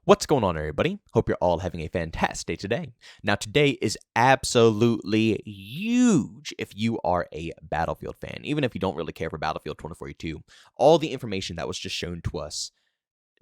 What's going on, everybody? Hope you're all having a fantastic day today. Now, today is absolutely huge if you are a Battlefield fan, even if you don't really care for Battlefield 2042. All the information that was just shown to us,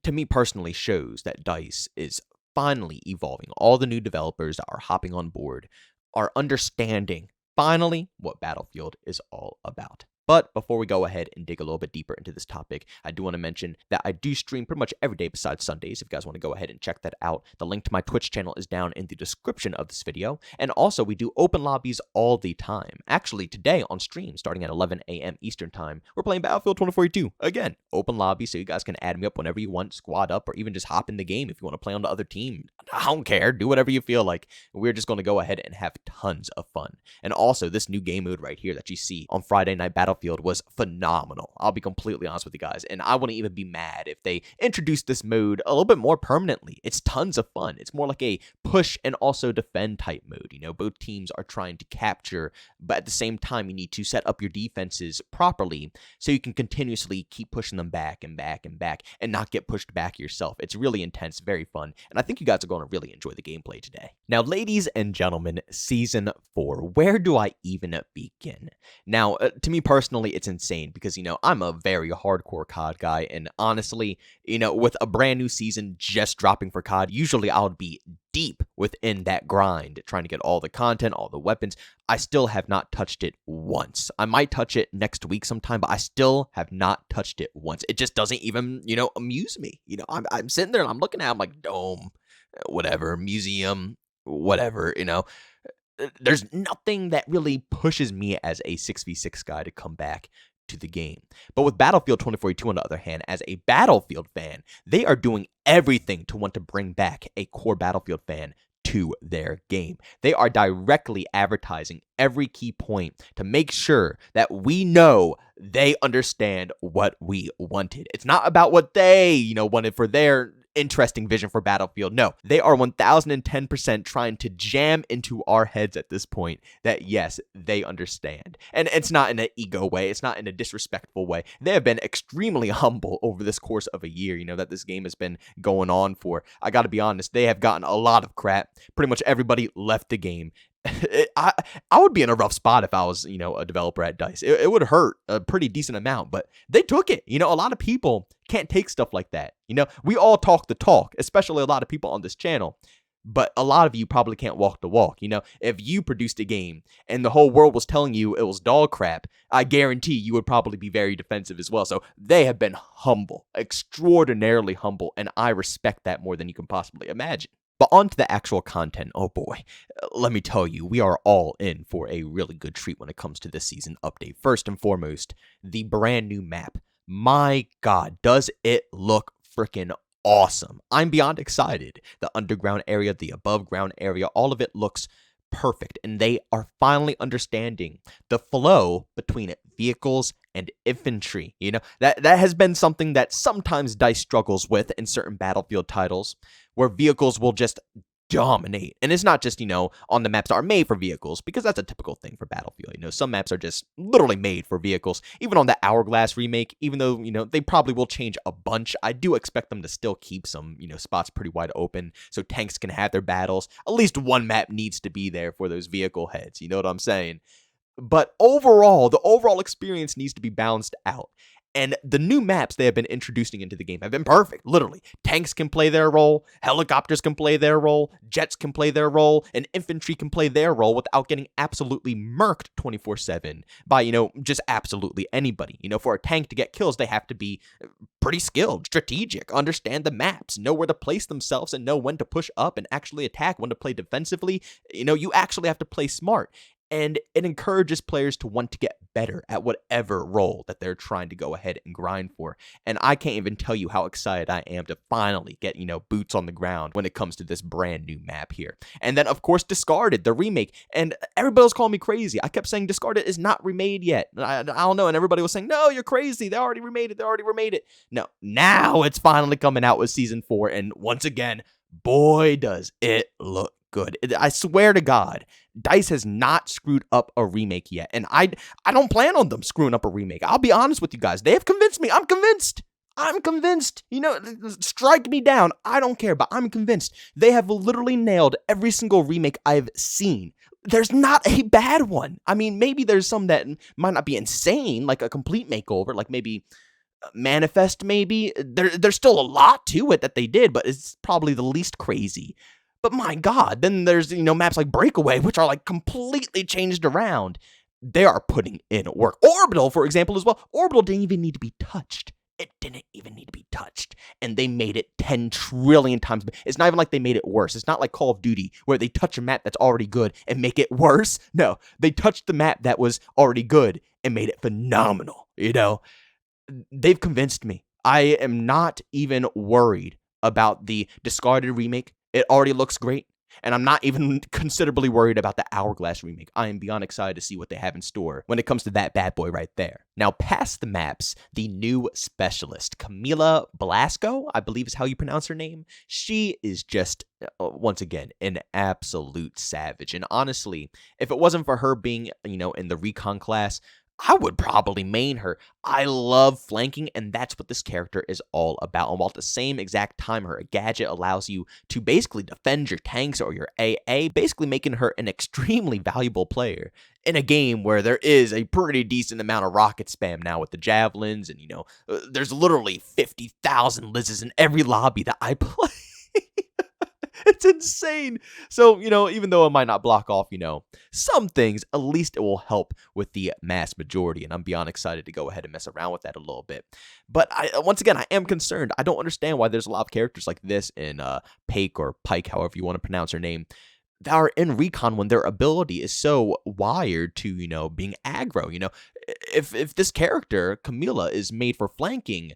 to me personally, shows that DICE is finally evolving. All the new developers that are hopping on board are understanding, finally, what Battlefield is all about. But before we go ahead and dig a little bit deeper into this topic, I do want to mention that I do stream pretty much every day besides Sundays. If you guys want to go ahead and check that out, the link to my Twitch channel is down in the description of this video. And also, we do open lobbies all the time. Actually, today on stream, starting at 11 a.m. Eastern Time, we're playing Battlefield 2042. Again, open lobby, so you guys can add me up whenever you want, squad up, or even just hop in the game if you want to play on the other team. I don't care. Do whatever you feel like. We're just going to go ahead and have tons of fun. And also, this new game mode right here that you see on Friday Night Battlefield was phenomenal. I'll be completely honest with you guys, and I wouldn't even be mad if they introduced this mode a little bit more permanently. It's tons of fun. It's more like a push and also defend type mode. You know, both teams are trying to capture, but at the same time, you need to set up your defenses properly so you can continuously keep pushing them back and back and back and not get pushed back yourself. It's really intense, very fun, and I think you guys are going to really enjoy the gameplay today. Now, ladies and gentlemen, Season 4, where do I even begin? Now, to me personally, it's insane because, you know, I'm a very hardcore COD guy, and honestly, you know, with a brand new season just dropping for COD, usually I would be deep within that grind, trying to get all the content, all the weapons. I still have not touched it once. I might touch it next week sometime, but I still have not touched it once. It just doesn't even, you know, amuse me. You know, I'm sitting there and I'm looking at it, I'm like, dome, whatever, museum, whatever, you know. There's nothing that really pushes me as a 6v6 guy to come back to the game. But with Battlefield 2042, on the other hand, as a Battlefield fan, they are doing everything to want to bring back a core Battlefield fan to their game. They are directly advertising every key point to make sure that we know they understand what we wanted. It's not about what they, you know, wanted for their interesting vision for Battlefield. No, they are 1010% trying to jam into our heads at this point that yes, they understand. And it's not in an ego way. It's not in a disrespectful way. They have been extremely humble over this course of a year, you know, that this game has been going on for. I got to be honest, they have gotten a lot of crap. Pretty much everybody left the game. I would be in a rough spot if I was, you know, a developer at DICE. It would hurt a pretty decent amount, but they took it. You know, a lot of people can't take stuff like that. You know, we all talk the talk, especially a lot of people on this channel, but a lot of you probably can't walk the walk. You know, if you produced a game and the whole world was telling you it was dog crap, I guarantee you would probably be very defensive as well. So they have been humble, extraordinarily humble, and I respect that more than you can possibly imagine. But on to the actual content. Oh boy, let me tell you, we are all in for a really good treat when it comes to this season update. First and foremost, the brand new map. My God, does it look freaking awesome. I'm beyond excited. The underground area, the above ground area, all of it looks perfect, and they are finally understanding the flow between vehicles and infantry. You know, that has been something that sometimes DICE struggles with in certain Battlefield titles, where vehicles will just dominate. And it's not just, you know, on the maps that are made for vehicles, because that's a typical thing for Battlefield. You know, some maps are just literally made for vehicles. Even on the Hourglass remake, even though, you know, they probably will change a bunch, I do expect them to still keep some, you know, spots pretty wide open so tanks can have their battles. At least one map needs to be there for those vehicle heads. You know what I'm saying? But overall, the overall experience needs to be balanced out. And the new maps they have been introducing into the game have been perfect, literally. Tanks can play their role, helicopters can play their role, jets can play their role, and infantry can play their role without getting absolutely murked 24/7 by, you know, just absolutely anybody. You know, for a tank to get kills, they have to be pretty skilled, strategic, understand the maps, know where to place themselves, and know when to push up and actually attack, when to play defensively. You know, you actually have to play smart. And it encourages players to want to get better at whatever role that they're trying to go ahead and grind for. And I can't even tell you how excited I am to finally get, you know, boots on the ground when it comes to this brand new map here. And then, of course, Discarded, the remake. And everybody was calling me crazy. I kept saying Discarded is not remade yet. I don't know. And everybody was saying, no, you're crazy. They already remade it. They already remade it. No, now it's finally coming out with Season 4. And once again, boy, does it look good. I swear to God, DICE has not screwed up a remake yet. And I don't plan on them screwing up a remake. I'll be honest with you guys. They have convinced me. I'm convinced. I'm convinced, strike me down. I don't care, but I'm convinced they have literally nailed every single remake I've seen. There's not a bad one. I mean, maybe there's some that might not be insane, like a complete makeover, like maybe Manifest, maybe. There's still a lot to it that they did, but it's probably the least crazy. But my God, then there's, maps like Breakaway, which are like completely changed around. They are putting in work. Orbital, for example, as well. Orbital didn't even need to be touched. It didn't even need to be touched. And they made it 10 trillion times. It's not even like they made it worse. It's not like Call of Duty where they touch a map that's already good and make it worse. No, they touched the map that was already good and made it phenomenal. They've convinced me. I am not even worried about the discarded remake. It already looks great. And I'm not even considerably worried about the Hourglass remake. I am beyond excited to see what they have in store when it comes to that bad boy right there. Now, past the maps, the new specialist, Camila Blasco, I believe is how you pronounce her name. She is just, once again, an absolute savage. And honestly, if it wasn't for her being, in the recon class, I would probably main her. I love flanking, and that's what this character is all about. And while at the same exact time, her gadget allows you to basically defend your tanks or your AA, basically making her an extremely valuable player in a game where there is a pretty decent amount of rocket spam now with the javelins, and, there's literally 50,000 Lizzes in every lobby that I play. It's insane. So, even though it might not block off, some things, at least it will help with the mass majority. And I'm beyond excited to go ahead and mess around with that a little bit. But once again, I am concerned. I don't understand why there's a lot of characters like this in Pake or Pike, however you want to pronounce her name, that are in recon when their ability is so wired to, being aggro. If this character, Camila, is made for flanking,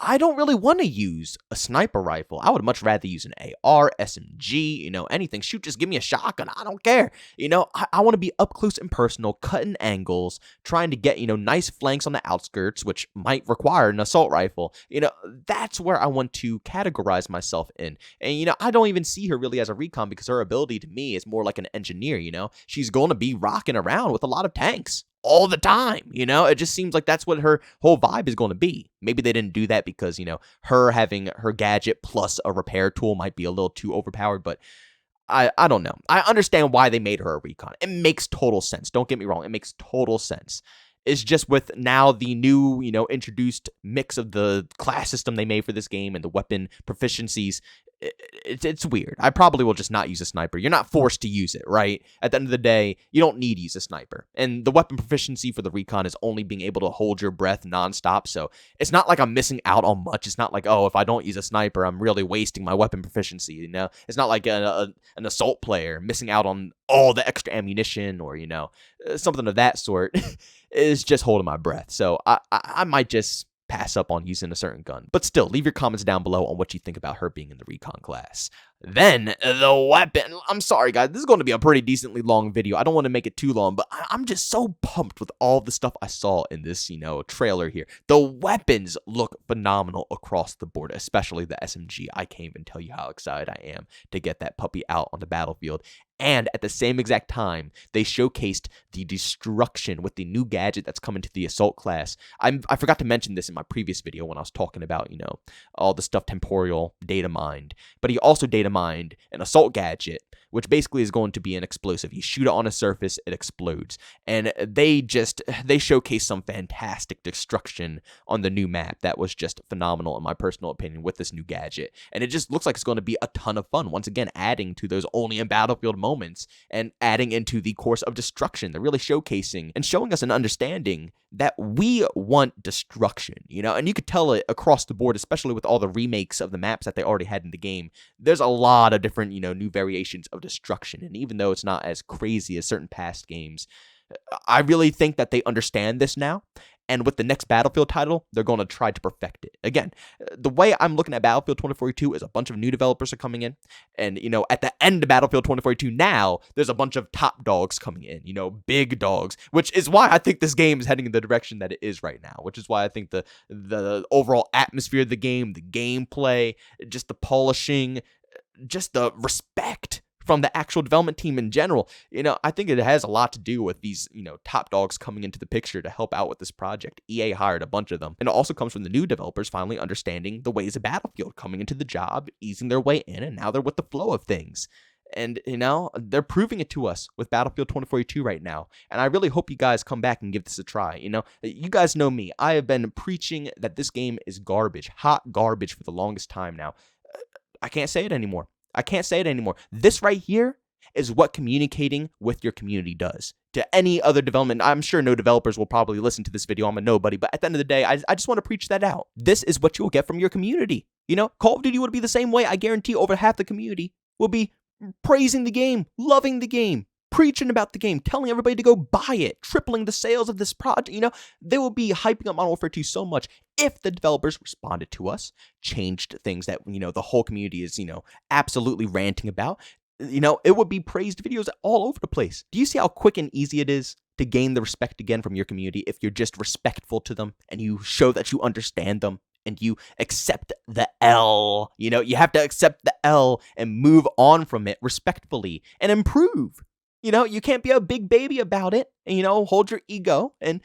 I don't really want to use a sniper rifle. I would much rather use an AR, SMG, anything. Shoot, just give me a shotgun. I don't care. I want to be up close and personal, cutting angles, trying to get, nice flanks on the outskirts, which might require an assault rifle. That's where I want to categorize myself in. And, I don't even see her really as a recon because her ability to me is more like an engineer, She's going to be rocking around with a lot of tanks all the time, it just seems like that's what her whole vibe is going to be. Maybe they didn't do that because, her having her gadget plus a repair tool might be a little too overpowered, but I don't know. I understand why they made her a recon. It makes total sense. Don't get me wrong. It makes total sense. It's just with now the new, introduced mix of the class system they made for this game and the weapon proficiencies, it's weird. I probably will just not use a sniper. You're not forced to use it, right? At the end of the day, you don't need to use a sniper. And the weapon proficiency for the recon is only being able to hold your breath nonstop. So it's not like I'm missing out on much. It's not like, oh, if I don't use a sniper, I'm really wasting my weapon proficiency. It's not like an assault player missing out on all the extra ammunition or, something of that sort. Is just holding my breath. So I might just pass up on using a certain gun. But still, leave your comments down below on what you think about her being in the recon class. Then, the weapon. I'm sorry, guys. This is going to be a pretty decently long video. I don't want to make it too long, but I'm just so pumped with all the stuff I saw in this, trailer here. The weapons look phenomenal across the board, especially the SMG. I can't even tell you how excited I am to get that puppy out on the battlefield. And at the same exact time, they showcased the destruction with the new gadget that's coming to the assault class. I forgot to mention this in my previous video when I was talking about, all the stuff temporal data mined. But he also data mined an assault gadget, which basically is going to be an explosive. You shoot it on a surface, it explodes. And they showcased some fantastic destruction on the new map that was just phenomenal in my personal opinion with this new gadget. And it just looks like it's going to be a ton of fun. Once again, adding to those only in Battlefield moments and adding into the course of destruction. They're really showcasing and showing us an understanding that we want destruction, and you could tell it across the board, especially with all the remakes of the maps that they already had in the game. There's a lot of different, new variations of destruction. And even though it's not as crazy as certain past games, I really think that they understand this now. And with the next Battlefield title, they're going to try to perfect it. Again, the way I'm looking at Battlefield 2042 is a bunch of new developers are coming in. And, at the end of Battlefield 2042 now, there's a bunch of top dogs coming in, big dogs, which is why I think this game is heading in the direction that it is right now, which is why I think the overall atmosphere of the game, the gameplay, just the polishing, just the respect from the actual development team in general. I think it has a lot to do with these, top dogs coming into the picture to help out with this project. EA hired a bunch of them. And it also comes from the new developers finally understanding the ways of Battlefield, coming into the job, easing their way in, and now they're with the flow of things. And, they're proving it to us with Battlefield 2042 right now. And I really hope you guys come back and give this a try. You guys know me. I have been preaching that this game is garbage, hot garbage for the longest time now. I can't say it anymore. This right here is what communicating with your community does. To any other development, I'm sure no developers will probably listen to this video. I'm a nobody. But at the end of the day, I just want to preach that out. This is what you will get from your community. Call of Duty would be the same way. I guarantee over half the community will be praising the game, loving the game, preaching about the game, telling everybody to go buy it, tripling the sales of this project. They will be hyping up Modern Warfare 2 so much if the developers responded to us, changed things that, the whole community is, absolutely ranting about. It would be praised videos all over the place. Do you see how quick and easy it is to gain the respect again from your community if you're just respectful to them and you show that you understand them? And you accept the L. You have to accept the L and move on from it respectfully and improve. You can't be a big baby about it and, hold your ego and,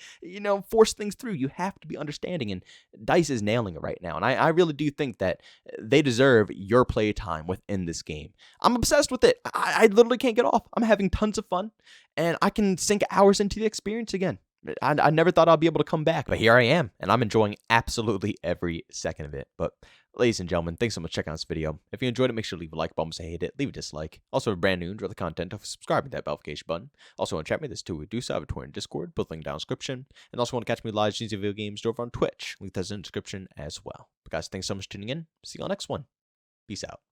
force things through. You have to be understanding. And DICE is nailing it right now. And I really do think that they deserve your playtime within this game. I'm obsessed with it. I literally can't get off. I'm having tons of fun and I can sink hours into the experience again. I never thought I'd be able to come back, but here I am, and I'm enjoying absolutely every second of it. But, ladies and gentlemen, thanks so much for checking out this video. If you enjoyed it, make sure to leave a like button. If you hate it, leave a dislike. Also, if you're brand new, enjoy the content, subscribe to that notification button. Also, want to chat me, this too. We do so have a Twitter and Discord, both linked down in the description. And also want to catch me live streams of video games over on Twitch. Link that's in the description as well. But guys, thanks so much for tuning in. See you on the next one. Peace out.